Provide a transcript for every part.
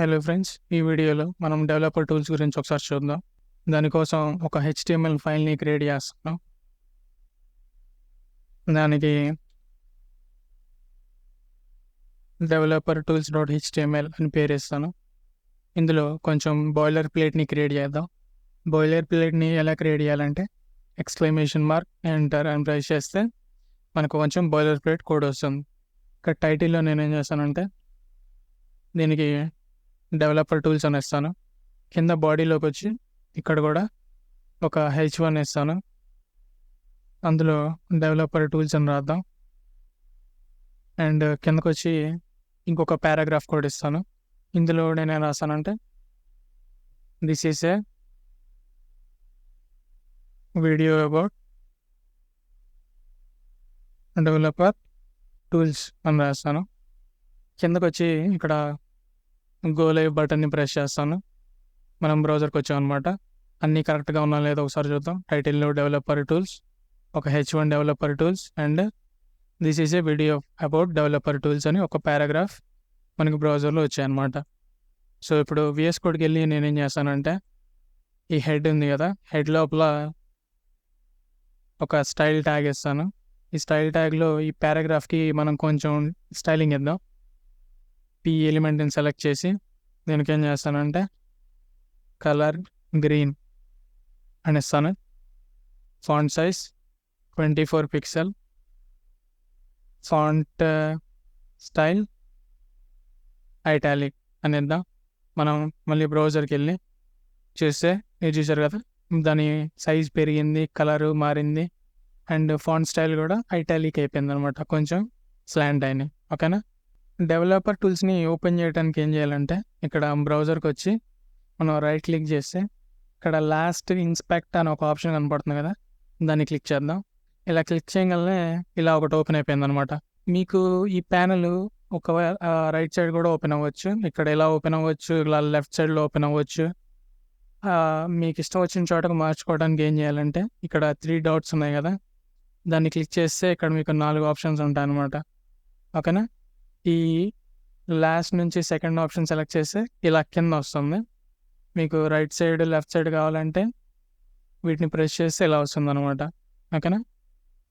Hello friends, ఈ వీడియోలో మనం డెవలపర్ టూల్స్ గురించి ఒకసారి చూద్దాం. దానికోసం ఒక HTML ఫైల్ని క్రియేట్ చేస్తున్నాం. దానికి డెవలపర్ టూల్స్ .html అని పేరు ఇస్తాను. ఇందులో కొంచెం బాయిలర్ ప్లేట్ని క్రియేట్ చేద్దాం. బాయిలర్ ప్లేట్ని ఎలా క్రియేట్ చేయాలంటే ఎక్స్క్లమేషన్ మార్క్ ఎంటర్ అని ప్రెస్ చేస్తే మనకు కొంచెం బాయిలర్ ప్లేట్ కోడ్ వస్తుంది. ఇక్కడ టైటిల్లో నేను ఏం చేస్తానంటే దీనికి డెవలపర్ టూల్స్ అని ఇస్తాను. కింద బాడీలోకి వచ్చి ఇక్కడ కూడా ఒక H1 ఇస్తాను. అందులో డెవలపర్ టూల్స్ అని రాద్దాం. అండ్ కిందకు వచ్చి ఇంకొక పారాగ్రాఫ్ కోడ్ ఇస్తాను. ఇందులో నేను ఏం రాస్తానంటే this is a video about developer tools అని రాస్తాను. కిందకు వచ్చి ఇక్కడ గో లైవ్ బటన్ని ప్రెస్ చేస్తాను. మనం బ్రౌజర్కి వచ్చాం అనమాట. అన్నీ కరెక్ట్గా ఉన్నా లేదో ఒకసారి చూద్దాం. టైటిల్లో డెవలపర్ టూల్స్, ఒక H1 developer tools and this is a video about developer tools అని ఒక పారాగ్రాఫ్ మనకి బ్రౌజర్లో వచ్చాయన్నమాట. సో ఇప్పుడు VS కోడ్కి వెళ్ళి నేనేం చేస్తానంటే ఈ హెడ్ ఉంది కదా, హెడ్ లోపల ఒక స్టైల్ ట్యాగ్ ఇస్తాను. ఈ స్టైల్ ట్యాగ్లో ఈ పారాగ్రాఫ్కి మనం కొంచెం స్టైలింగ్ ఇద్దాం. ఈ ఎలిమెంట్ని సెలెక్ట్ చేసి దీనికి ఏం చేస్తానంటే కలర్ గ్రీన్ అని ఇస్తాను. Font size 24 pixel, font style italic అని ఇద్దాం. మనం మళ్ళీ బ్రౌజర్కి వెళ్ళి చూస్తే ఇది చూసారు కదా, దాని సైజ్ పెరిగింది, కలరు మారింది అండ్ ఫాంట్ స్టైల్ కూడా ఐటాలిక్ అయిపోయింది అనమాట, కొంచెం స్లాంట్ అయినాయి. ఓకేనా. డెవలపర్ టూల్స్ని ఓపెన్ చేయడానికి ఏం చేయాలంటే ఇక్కడ బ్రౌజర్కి వచ్చి మనం రైట్ క్లిక్ చేస్తే ఇక్కడ లాస్ట్ ఇన్స్పెక్ట్ అని ఒక ఆప్షన్ కనపడుతుంది కదా, దాన్ని క్లిక్ చేద్దాం. ఇలా క్లిక్ చేయగలనే ఇలా ఒకటి ఓపెన్ అయిపోయింది అనమాట. మీకు ఈ ప్యానెల్ ఒక రైట్ సైడ్ కూడా ఓపెన్ అవ్వచ్చు, ఇక్కడ ఇలా ఓపెన్ అవ్వచ్చు, ఇలా లెఫ్ట్ సైడ్లో ఓపెన్ అవ్వచ్చు. మీకు ఇష్టం వచ్చిన చోటకు మార్చుకోవడానికి ఏం చేయాలంటే ఇక్కడ 3 డాట్స్ ఉన్నాయి కదా, దాన్ని క్లిక్ చేస్తే ఇక్కడ మీకు 4 ఆప్షన్స్ ఉంటాయి అనమాట. ఓకేనా. ఈ లాస్ట్ నుంచి సెకండ్ ఆప్షన్ సెలెక్ట్ చేస్తే ఇలా కింద వస్తుంది. మీకు రైట్ సైడ్ లెఫ్ట్ సైడ్ కావాలంటే వీటిని ప్రెస్ చేస్తే ఇలా వస్తుంది అనమాట. ఓకేనా.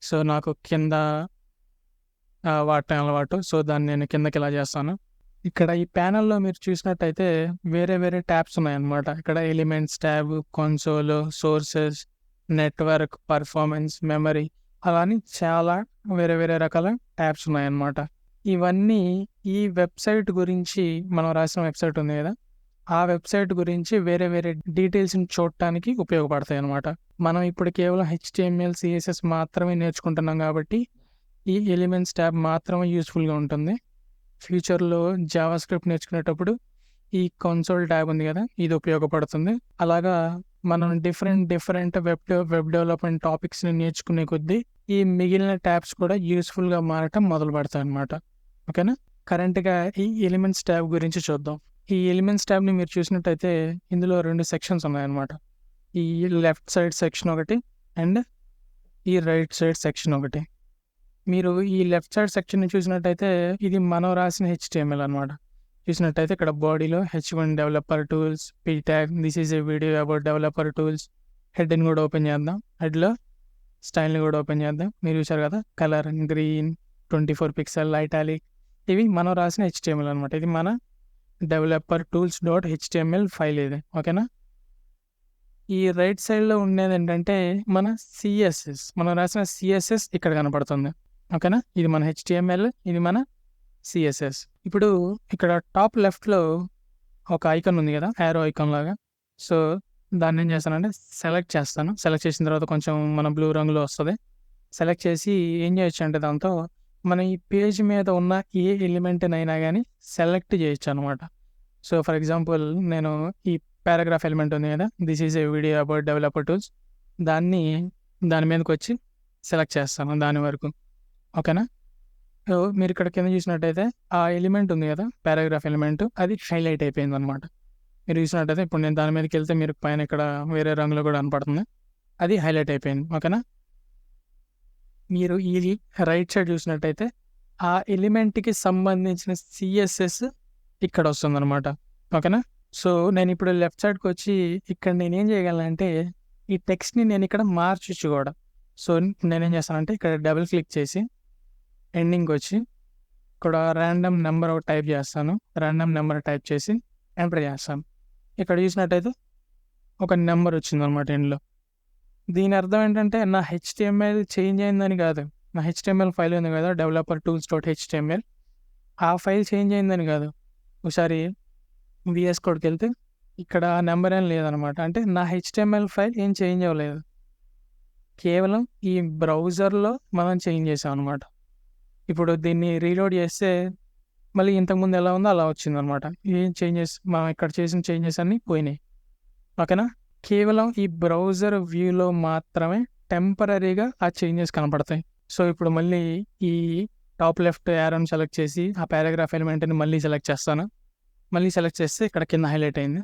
సో నాకు కింద వాడటం అలవాటు, సో దాన్ని నేను కిందకి ఇలా చేస్తాను. ఇక్కడ ఈ ప్యానెల్లో మీరు చూసినట్టయితే వేరే వేరే ట్యాబ్స్ ఉన్నాయన్నమాట. ఇక్కడ elements tab, console, sources, network, performance, memory, అలానే చాలా వేరే వేరే రకాల ట్యాబ్స్ ఉన్నాయన్నమాట. ఇవన్నీ ఈ వెబ్సైట్ గురించి, మనం రాసిన వెబ్సైట్ ఉంది కదా, ఆ వెబ్సైట్ గురించి వేరే వేరే డీటెయిల్స్ని చూడటానికి ఉపయోగపడతాయి అన్నమాట. మనం ఇప్పుడు కేవలం HTML, CSS మాత్రమే నేర్చుకుంటున్నాం కాబట్టి ఈ ఎలిమెంట్స్ ట్యాబ్ మాత్రమే యూస్ఫుల్గా ఉంటుంది. ఫ్యూచర్లో జావా స్క్రిప్ట్ నేర్చుకునేటప్పుడు ఈ కన్సోల్ ట్యాబ్ ఉంది కదా, ఇది ఉపయోగపడుతుంది. అలాగా మనం డిఫరెంట్ వెబ్ డెవలప్మెంట్ టాపిక్స్ని నేర్చుకునే కొద్దీ ఈ మిగిలిన ట్యాబ్స్ కూడా యూస్ఫుల్గా మారటం మొదలు పెడతాయి అన్నమాట. ఓకేనా. కరెంట్గా ఈ ఎలిమెంట్స్ ట్యాబ్ గురించి చూద్దాం. ఈ ఎలిమెంట్స్ ట్యాబ్ని మీరు చూసినట్టయితే ఇందులో 2 సెక్షన్స్ ఉన్నాయన్నమాట. ఈ లెఫ్ట్ సైడ్ సెక్షన్ ఒకటి అండ్ ఈ రైట్ సైడ్ సెక్షన్ ఒకటి. మీరు ఈ లెఫ్ట్ సైడ్ సెక్షన్ని చూసినట్టయితే ఇది మనం రాసిన HTML అనమాట. చూసినట్టయితే ఇక్కడ బాడీలో H1 developer tools, P tag, this is a video about developer tools. హెడ్ని కూడా ఓపెన్ చేద్దాం. హెడ్లో స్టైల్ని కూడా ఓపెన్ చేద్దాం. మీరు చూసారు కదా, కలర్ గ్రీన్, 24 పిక్సెల్, ఐటాలిక్, ఇవి మనం రాసిన HTML అనమాట. ఇది మన డెవలపర్ టూల్స్ .html ఫైల్ ఇది. ఓకేనా. ఈ రైట్ సైడ్లో ఉండేది ఏంటంటే మన CSS, మనం రాసిన CSS ఇక్కడ కనపడుతుంది. ఓకేనా. ఇది మన HTML, ఇది మన CSS. ఇప్పుడు ఇక్కడ టాప్ లెఫ్ట్లో ఒక ఐకాన్ ఉంది కదా, యారో ఐకాన్ లాగా. సో దాన్ని ఏం చేస్తానంటే సెలెక్ట్ చేస్తాను. సెలెక్ట్ చేసిన తర్వాత కొంచెం మన బ్లూ రంగులో వస్తుంది. సెలెక్ట్ చేసి ఏం చేయొచ్చు అంటే దాంతో మనం ఈ పేజ్ మీద ఉన్న ఏ ఎలిమెంట్నైనా కానీ సెలెక్ట్ చేయొచ్చు అనమాట. సో ఫర్ ఎగ్జాంపుల్ నేను ఈ పారాగ్రాఫ్ ఎలిమెంట్ ఉంది కదా, this is a video about developer tools, దాని మీదకి వచ్చి సెలెక్ట్ చేస్తాను దాని వరకు. ఓకేనా. సో మీరు ఇక్కడ కింద చూసినట్టయితే ఆ ఎలిమెంట్ ఉంది కదా, పారాగ్రాఫ్ ఎలిమెంట్, అది హైలైట్ అయిపోయింది అనమాట. మీరు చూసినట్టయితే ఇప్పుడు నేను దాని మీదకి వెళ్తే మీరు పైన ఇక్కడ వేరే రంగులో కూడా కనపడుతుంది, అది హైలైట్ అయిపోయింది. ఓకేనా. మీరు ఈ రైట్ సైడ్ చూసినట్టయితే ఆ ఎలిమెంట్కి సంబంధించిన CSS ఇక్కడ వస్తుంది అనమాట. ఓకేనా. సో నేను ఇప్పుడు లెఫ్ట్ సైడ్కి వచ్చి ఇక్కడ నేనేం చేయగలనంటే ఈ టెక్స్ట్ని నేను ఇక్కడ మార్చచ్చు కూడా. సో నేనేం చేస్తానంటే ఇక్కడ డబుల్ క్లిక్ చేసి ఎండింగ్కి వచ్చి ఇక్కడ ర్యాండమ్ నెంబర్ ఒకటి టైప్ చేస్తాను. ర్యాండమ్ నెంబర్ టైప్ చేసి ఎంటర్ చేస్తాను. ఇక్కడ చూసినట్టయితే ఒక నెంబర్ వచ్చిందనమాట ఎండ్లో. దీని అర్థం ఏంటంటే నా HTML చేంజ్ అయిందని కాదు. నా HTML ఫైల్ ఉంది కదా డెవలపర్ టూల్స్ డాట్ HTML, ఆ ఫైల్ చేంజ్ అయిందని కాదు. ఒకసారి VS కోడ్కి వెళ్తే ఇక్కడ నెంబర్ ఏం లేదనమాట. అంటే నా HTML ఫైల్ ఏం చేంజ్ అవ్వలేదు, కేవలం ఈ బ్రౌజర్లో మనం చేంజ్ చేసాం అనమాట. ఇప్పుడు దీన్ని రీలోడ్ చేస్తే మళ్ళీ ఇంతకుముందు ఎలా ఉందో అలా వచ్చిందనమాట. ఏం చేంజెస్ మనం ఇక్కడ చేసిన చేంజెస్ అన్నీ పోయినాయి. ఓకేనా. కేవలం ఈ బ్రౌజర్ వ్యూలో మాత్రమే టెంపరీగా ఆ చేంజెస్ కనపడతాయి. సో ఇప్పుడు మళ్ళీ ఈ టాప్ లెఫ్ట్ యారోని సెలెక్ట్ చేసి ఆ పారాగ్రాఫ్ ఎలిమెంట్ని మళ్ళీ సెలెక్ట్ చేస్తాను. మళ్ళీ సెలెక్ట్ చేస్తే ఇక్కడ కింద హైలైట్ అయింది.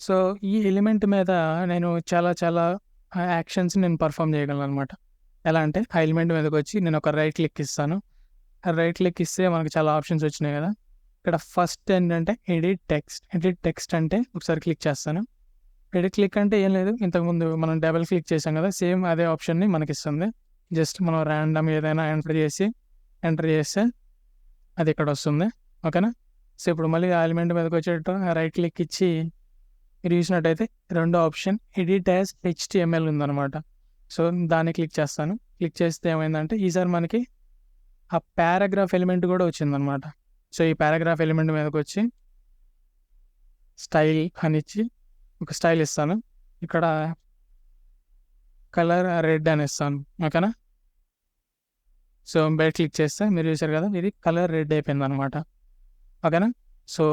సో ఈ ఎలిమెంట్ మీద నేను చాలా చాలా యాక్షన్స్ నేను పర్ఫామ్ చేయగలను అనమాట. ఎలా అంటే ఆ ఎలిమెంట్ మీదకి వచ్చి నేను ఒక రైట్ క్లిక్ ఇస్తాను. రైట్ క్లిక్ ఇస్తే మనకు చాలా ఆప్షన్స్ వచ్చినాయి కదా. ఇక్కడ ఫస్ట్ ఏంటంటే ఎడిట్ టెక్స్ట్. ఎడిట్ టెక్స్ట్ అంటే ఒకసారి క్లిక్ చేస్తాను. ఎడిట్ క్లిక్ అంటే ఏం లేదు, ఇంతకుముందు మనం డబుల్ క్లిక్ చేసాం కదా, సేమ్ అదే ఆప్షన్ని మనకి ఇస్తుంది. జస్ట్ మనం ర్యాండమ్ ఏదైనా ఎంటర్ చేస్తే అది ఇక్కడ వస్తుంది. ఓకేనా. సో ఇప్పుడు మళ్ళీ ఆ ఎలిమెంట్ మీదకి వచ్చేటట్టు రైట్ క్లిక్ ఇచ్చి మీరు చూసినట్టయితే రెండో ఆప్షన్ ఎడిట్ యాజ్ HTML ఉందన్నమాట. సో దాన్ని క్లిక్ చేస్తాను. క్లిక్ చేస్తే ఏమైందంటే ఈసారి మనకి ఆ పారాగ్రాఫ్ ఎలిమెంట్ కూడా వచ్చిందనమాట. సో ఈ పారాగ్రాఫ్ ఎలిమెంట్ మీదకి వచ్చి స్టైల్ అని ఇచ్చి ఒక స్టైల్ ఇస్తాను. ఇక్కడ కలర్ రెడ్ అని ఇస్తాను. ఓకేనా. సో బయట క్లిక్ చేస్తే మీరు చూసారు కదా ఇది కలర్ రెడ్ అయిపోయింది అనమాట. ఓకేనా. సో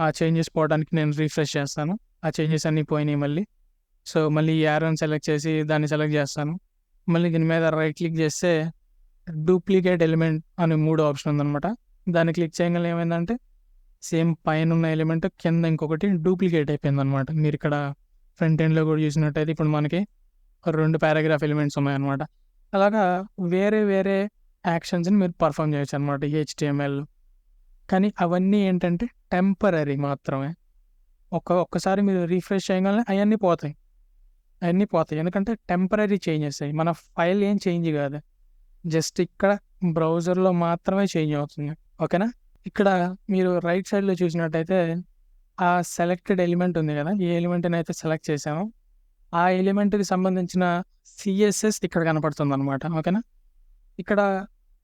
ఆ చేంజెస్ పోవడానికి నేను రీఫ్రెష్ చేస్తాను. ఆ చేంజెస్ అన్నీ పోయినాయి మళ్ళీ. సో మళ్ళీ ఈ యారోని సెలెక్ట్ చేసి దాన్ని సెలెక్ట్ చేస్తాను. మళ్ళీ దీని మీద రైట్ క్లిక్ చేస్తే డూప్లికేట్ ఎలిమెంట్ అనే 3 ఆప్షన్ ఉందన్నమాట. దాన్ని క్లిక్ చేయగల ఏమైందంటే సేమ్ పైన ఉన్న ఎలిమెంట్ కింద ఇంకొకటి డూప్లికేట్ అయిపోయింది అనమాట. మీరు ఇక్కడ ఫ్రంట్ ఎండ్లో కూడా చూసినట్టయితే ఇప్పుడు మనకి 2 పారాగ్రాఫ్ ఎలిమెంట్స్ ఉన్నాయన్నమాట. అలాగా వేరే వేరే యాక్షన్స్ని మీరు పర్ఫామ్ చేయొచ్చు అనమాట ఈ HTML. కానీ అవన్నీ ఏంటంటే టెంపరీ మాత్రమే. ఒక్కసారి మీరు రీఫ్రెష్ చేయగలనే అవన్నీ పోతాయి. ఎందుకంటే టెంపరీ చేంజెస్ అయ్యి మన ఫైల్ ఏం చేంజ్ కాదు, జస్ట్ ఇక్కడ బ్రౌజర్లో మాత్రమే చేంజ్ అవుతుంది. ఓకేనా. ఇక్కడ మీరు రైట్ సైడ్లో చూసినట్టయితే ఆ సెలెక్టెడ్ ఎలిమెంట్ ఉంది కదా, ఏ ఎలిమెంట్ని అయితే సెలెక్ట్ చేసామో ఆ ఎలిమెంట్కి సంబంధించిన CSS ఇక్కడ కనపడుతుంది అనమాట. ఓకేనా. ఇక్కడ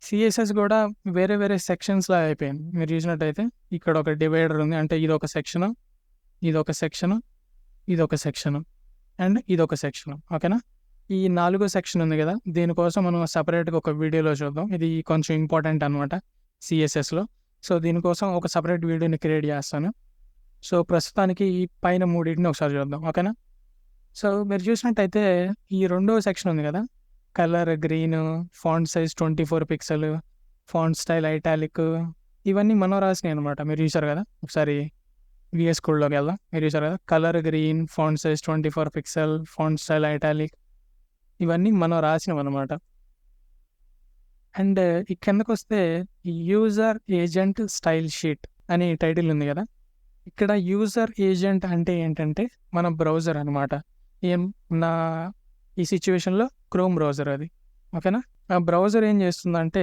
CSS కూడా వేరే వేరే సెక్షన్స్లో అయిపోయింది. మీరు చూసినట్టయితే ఇక్కడ ఒక డివైడర్ ఉంది. అంటే ఇదొక సెక్షను, ఇదొక సెక్షను, ఇదొక సెక్షను అండ్ ఇదొక సెక్షను. ఓకేనా. ఈ 4 సెక్షన్ ఉంది కదా, దీనికోసం మనం సపరేట్గా ఒక వీడియోలో చూద్దాం. ఇది కొంచెం ఇంపార్టెంట్ అనమాట CSSలో. సో దీనికోసం ఒక సపరేట్ వీడియోని క్రియేట్ చేస్తాను. సో ప్రస్తుతానికి ఈ పైన 3 ఒకసారి చూద్దాం. ఓకేనా. సో మీరు చూసినట్టయితే ఈ రెండో సెక్షన్ ఉంది కదా, colour green, font size 24 pixel, font style italic, ఇవన్నీ మనం రాసినాయి అనమాట. మీరు చూసారు కదా, ఒకసారి VS కోడ్లోకి వెళ్దాం. మీరు చూసారు కదా, colour green, font size 24 pixel, font style italic, ఇవన్నీ మనం రాసినాం అనమాట. అండ్ ఈ కిందకు వస్తే యూజర్ ఏజెంట్ స్టైల్ షీట్ అని టైటిల్ ఉంది కదా. ఇక్కడ యూజర్ ఏజెంట్ అంటే ఏంటంటే మన బ్రౌజర్ అనమాట. నా ఈ సిచ్యువేషన్లో క్రోమ్ బ్రౌజర్ అది. ఓకేనా. ఆ బ్రౌజర్ ఏం చేస్తుందంటే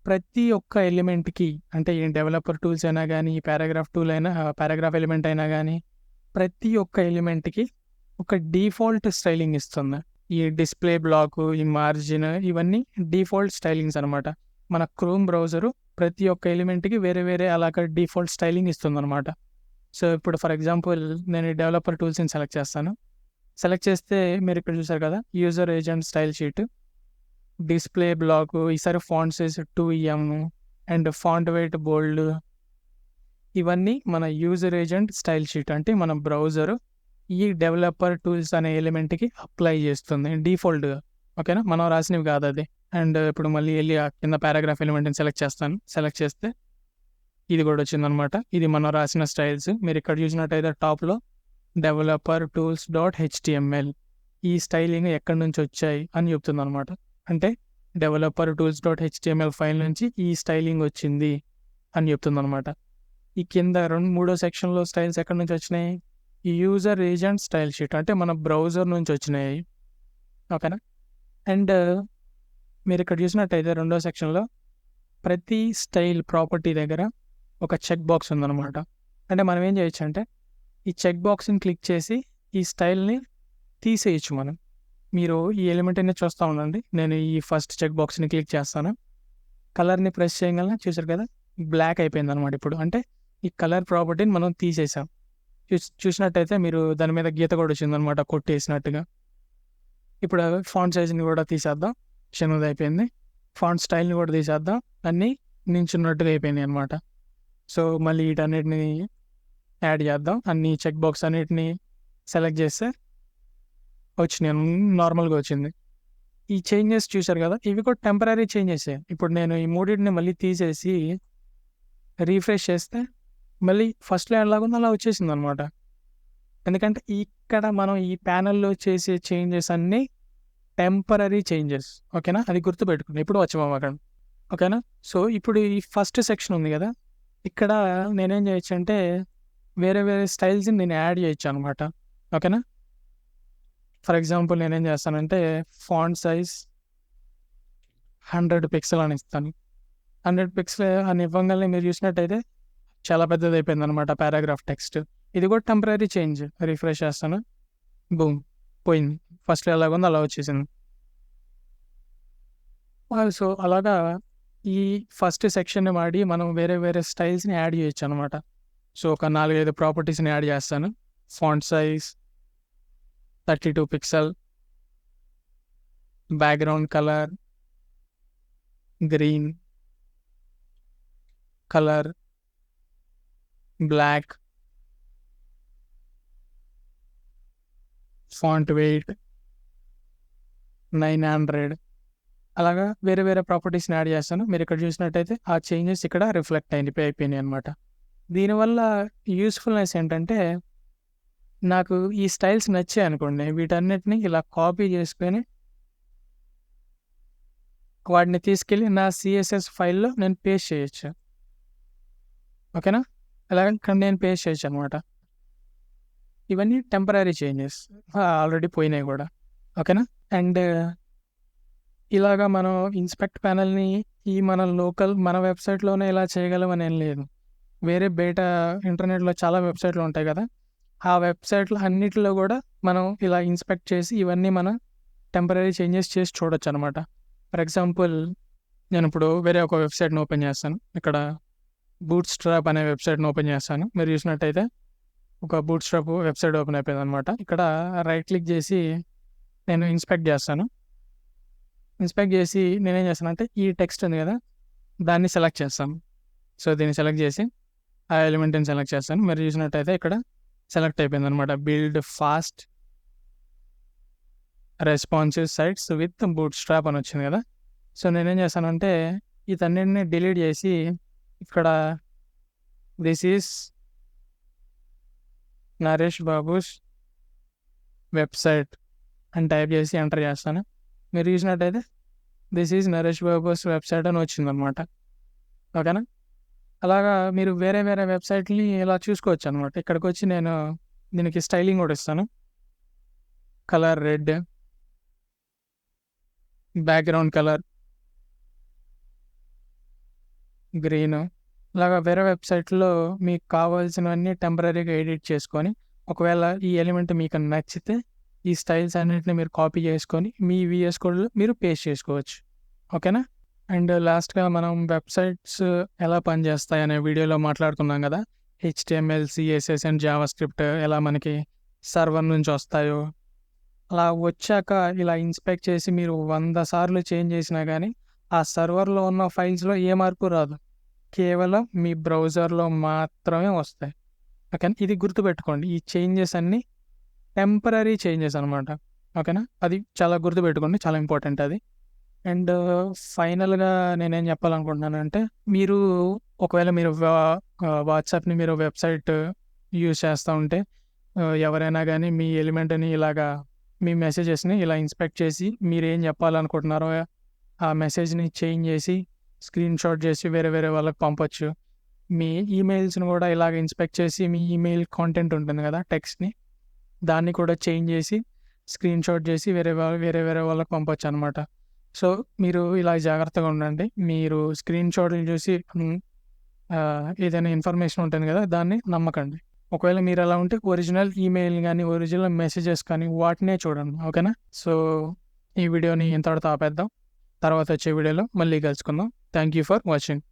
ప్రతి ఒక్క ఎలిమెంట్కి, అంటే ఈ డెవలపర్ టూల్స్ అయినా కానీ, ఈ పారాగ్రాఫ్ ఎలిమెంట్ అయినా కానీ, ప్రతి ఒక్క ఎలిమెంట్కి ఒక డిఫాల్ట్ స్టైలింగ్ ఇస్తుంది. ఈ డిస్ప్లే బ్లాక్, ఈ మార్జిన్, ఇవన్నీ డిఫాల్ట్ స్టైలింగ్స్ అనమాట. మన క్రోమ్ బ్రౌజరు ప్రతి ఒక్క ఎలిమెంట్కి వేరే వేరే అలాగ డిఫాల్ట్ స్టైలింగ్ ఇస్తుంది అనమాట. సో ఇప్పుడు ఫర్ ఎగ్జాంపుల్ నేను డెవలపర్ టూల్స్ని సెలెక్ట్ చేస్తాను. సెలెక్ట్ చేస్తే మీరు ఇక్కడ చూసారు కదా, user agent style sheet, display block, ఈసారి font size 2em and font weight bold, ఇవన్నీ మన యూజర్ ఏజెంట్ స్టైల్ షీట్. అంటే మన బ్రౌజరు ఈ డెవలపర్ టూల్స్ అనే ఎలిమెంట్కి అప్లై చేస్తుంది డిఫాల్ట్గా. ఓకేనా. మనం రాసినవి కాదు అది. అండ్ ఇప్పుడు మళ్ళీ వెళ్ళి ఆ కింద పారాగ్రాఫ్ ఎలిమెంట్ని సెలెక్ట్ చేస్తాను. సెలెక్ట్ చేస్తే ఇది కూడా వచ్చిందనమాట. ఇది మనం రాసిన స్టైల్స్. మీరు ఇక్కడ చూసినట్టయితే టాప్లో డెవలపర్ టూల్స్ డాట్ HTML, ఈ స్టైలింగ్ ఎక్కడి నుంచి వచ్చాయి అని చెప్తుంది అనమాట. అంటే developer tools dot HTML file నుంచి ఈ స్టైలింగ్ వచ్చింది అని చెప్తుంది అనమాట. ఈ కింద మూడో సెక్షన్లో స్టైల్స్ ఎక్కడి నుంచి వచ్చినాయి? ఈ యూజర్ ఏజెంట్ స్టైల్ షీట్ అంటే మన బ్రౌజర్ నుంచి వచ్చినాయి. ఓకేనా? అండ్ మీరు ఇక్కడ చూసినట్టయితే రెండో సెక్షన్లో ప్రతి స్టైల్ ప్రాపర్టీ దగ్గర ఒక చెక్ బాక్స్ ఉందన్నమాట. అంటే మనం ఏం చేయొచ్చు అంటే ఈ చెక్ బాక్స్ని క్లిక్ చేసి ఈ స్టైల్ని తీసేయచ్చు మనం. మీరు ఈ ఎలిమెంట్ అనేది చూస్తూ ఉండండి. నేను ఈ ఫస్ట్ చెక్ బాక్స్ని క్లిక్ చేస్తాను. కలర్ని ప్రెస్ చేయగలన చూసారు కదా, బ్లాక్ అయిపోయింది అనమాట ఇప్పుడు. అంటే ఈ కలర్ ప్రాపర్టీని మనం తీసేసాం. చూసినట్టయితే మీరు దాని మీద గీత కూడా వచ్చిందనమాట కొట్టేసినట్టుగా. ఇప్పుడు ఫాంట్ సైజ్ని కూడా తీసేద్దాం, చిన్నది అయిపోయింది. ఫాంట్ స్టైల్ని కూడా తీసేద్దాం, అన్నీ నించున్నట్టుగా అయిపోయినాయి అనమాట. సో మళ్ళీ వీటన్నిటిని యాడ్ చేద్దాం. అన్ని చెక్ బాక్స్ అన్నిటిని సెలెక్ట్ చేస్తే వచ్చినాయి, నార్మల్గా వచ్చింది. ఈ చేంజెస్ చూశారు కదా, ఇవి కూడా టెంపరీ చేంజెస్. ఇప్పుడు నేను ఈ మూడింటిని మళ్ళీ తీసేసి రీఫ్రెష్ చేస్తే మళ్ళీ ఫస్ట్లో ఎలాగ ఉందో అలా వచ్చేసింది అనమాట. ఎందుకంటే ఇక్కడ మనం ఈ ప్యానల్లో చేసే చేంజెస్ అన్నీ టెంపరీ చేంజెస్. ఓకేనా? అది గుర్తుపెట్టుకుని ఇప్పుడు వచ్చాము అక్కడ. ఓకేనా? సో ఇప్పుడు ఈ ఫస్ట్ సెక్షన్ ఉంది కదా, ఇక్కడ నేనేం చేయొచ్చు అంటే వేరే వేరే స్టైల్స్ని నేను యాడ్ చేయొచ్చు అనమాట. ఓకేనా? ఫర్ ఎగ్జాంపుల్ నేనేం చేస్తానంటే ఫాంట్ సైజ్ 100 పిక్సెల్ అని ఇస్తాను. 100 పిక్సెల్ అని ఇవ్వగానే మీరు చూసినట్టయితే చాలా పెద్దది అయిపోయింది అనమాట పారాగ్రాఫ్ టెక్స్ట్. ఇది కూడా టెంపరీ చేంజ్. రిఫ్రెష్ చేస్తాను, బూమ్, పోయింది. ఫస్ట్లో ఎలాగుందో అలా వచ్చేసింది. సో అలాగా ఈ ఫస్ట్ సెక్షన్ని వాడి మనం వేరే వేరే స్టైల్స్ని యాడ్ చేయొచ్చు అనమాట. సో ఒక 4-5 ప్రాపర్టీస్ని యాడ్ చేస్తాను. Font size 32 pixel, background colour green, colour black, font weight 900. అలాగా వేరే వేరే ప్రాపర్టీస్ని యాడ్ చేస్తాను. మీరు ఇక్కడ చూసినట్టయితే ఆ చేంజెస్ ఇక్కడ రిఫ్లెక్ట్ అయిపోయినాయి అనమాట. దీనివల్ల యూస్ఫుల్నెస్ ఏంటంటే నాకు ఈ స్టైల్స్ నచ్చాయి అనుకోండి, వీటన్నిటిని ఇలా కాపీ చేసుకొని వాటిని తీసుకెళ్ళి నా CSS ఫైల్లో నేను పేస్ట్ చేయొచ్చు. ఓకేనా? అలాగే ఇక్కడ నేను పేస్ట్ చేయొచ్చు అనమాట. ఇవన్నీ టెంపరీ చేంజెస్, ఆల్రెడీ పోయినాయి కూడా. ఓకేనా? అండ్ ఇలాగా మనం ఇన్స్పెక్ట్ ప్యానల్ని ఈ మన వెబ్సైట్లోనే ఇలా చేయగలం అని ఏం లేదు. వేరే బయట ఇంటర్నెట్లో చాలా వెబ్సైట్లు ఉంటాయి కదా, ఆ వెబ్సైట్లో అన్నిటిలో కూడా మనం ఇలా ఇన్స్పెక్ట్ చేసి ఇవన్నీ మనం టెంపరీ చేంజెస్ చేసి చూడొచ్చు అనమాట. ఫర్ ఎగ్జాంపుల్ నేను ఇప్పుడు వేరే ఒక వెబ్సైట్ని ఓపెన్ చేస్తాను. ఇక్కడ బూట్స్ట్రాప్ అనే వెబ్సైట్ని ఓపెన్ చేస్తాను. మీరు చూసినట్టయితే ఒక బూట్స్ట్రాప్ వెబ్సైట్ ఓపెన్ అయిపోయింది అనమాట. ఇక్కడ రైట్ క్లిక్ చేసి నేను ఇన్స్పెక్ట్ చేస్తాను. ఇన్స్పెక్ట్ చేసి నేనేం చేస్తానంటే ఈ టెక్స్ట్ ఉంది కదా, దాన్ని సెలెక్ట్ చేస్తాను. సో దీన్ని సెలెక్ట్ చేసి ఆ ఎలిమెంట్ని సెలెక్ట్ చేస్తాను. మీరు చూసినట్టయితే ఇక్కడ సెలెక్ట్ అయిపోయింది అనమాట. Build fast responsive sites with Bootstrap అని వచ్చింది కదా. సో నేనేం చేస్తానంటే ఇతన్నిటిని డిలీట్ చేసి ఇక్కడ this is Naresh Babu's website అని టైప్ చేసి ఎంటర్ చేస్తాను. మీరు చూసినట్టయితే this is Naresh Babu's website అని వచ్చిందనమాట. ఓకేనా? అలాగా మీరు వేరే వేరే వెబ్సైట్ని ఇలా చూసుకోవచ్చు అనమాట. ఇక్కడికి వచ్చి నేను దీనికి స్టైలింగ్ కూడా ఇస్తాను. Colour red, background colour green. అలాగా వేరే వెబ్సైట్లో మీకు కావాల్సినవన్నీ టెంపరీగా ఎడిట్ చేసుకొని, ఒకవేళ ఈ ఎలిమెంట్ మీకు నచ్చితే ఈ స్టైల్స్ అన్నింటిని మీరు కాపీ చేసుకొని మీ VS కోడ్లో మీరు పేస్ట్ చేసుకోవచ్చు. ఓకేనా? అండ్ లాస్ట్గా మనం వెబ్సైట్స్ ఎలా పనిచేస్తాయి అనే వీడియోలో మాట్లాడుకున్నాం కదా. HTML, CSS అండ్ JavaScript ఎలా మనకి సర్వర్ నుంచి వస్తాయో, అలా వచ్చాక ఇలా ఇన్స్పెక్ట్ చేసి మీరు 100 సార్లు చేంజ్ చేసినా కానీ ఆ సర్వర్లో ఉన్న ఫైల్స్లో ఏ మార్పు రాదు, కేవలం మీ బ్రౌజర్లో మాత్రమే వస్తాయి. ఓకేనా? ఇది గుర్తుపెట్టుకోండి. ఈ చేంజెస్ అన్నీ టెంపరీ చేంజెస్ అనమాట. ఓకేనా? అది చాలా గుర్తుపెట్టుకోండి, చాలా ఇంపార్టెంట్ అది. అండ్ ఫైనల్గా నేనేం చెప్పాలనుకుంటున్నానంటే మీరు ఒకవేళ మీరు వాట్సాప్ని మీరు వెబ్సైట్ యూజ్ చేస్తూ ఉంటే ఎవరైనా కానీ మీ ఎలిమెంట్ని ఇలాగా మీ మెసేజెస్ని ఇలా ఇన్స్పెక్ట్ చేసి మీరు ఏం చెప్పాలనుకుంటున్నారో ఆ మెసేజ్ని చేంజ్ చేసి స్క్రీన్ షాట్ చేసి వేరే వేరే వాళ్ళకి పంపొచ్చు. మీ ఈమెయిల్స్ని కూడా ఇలాగ ఇన్స్పెక్ట్ చేసి మీ ఈమెయిల్ కాంటెంట్ ఉంటుంది కదా టెక్స్ట్ని, దాన్ని కూడా చేంజ్ చేసి స్క్రీన్ షాట్ చేసి వేరే వేరే వాళ్ళకి పంపొచ్చు అనమాట. సో మీరు ఇలా జాగ్రత్తగా ఉండండి. మీరు స్క్రీన్ షాట్లు చూసి ఏదైనా ఇన్ఫర్మేషన్ ఉంటుంది కదా దాన్ని నమ్మకండి. ఒకవేళ మీరు అలా ఉంటే ఒరిజినల్ ఈమెయిల్ కానీ ఒరిజినల్ మెసేజెస్ కానీ వాటినే చూడండి. ఓకేనా? సో ఈ వీడియోని ఇంతటితో ఆపేద్దాం. తర్వాత వచ్చే వీడియోలో మళ్ళీ కలుసుకుందాం. Thank you for watching.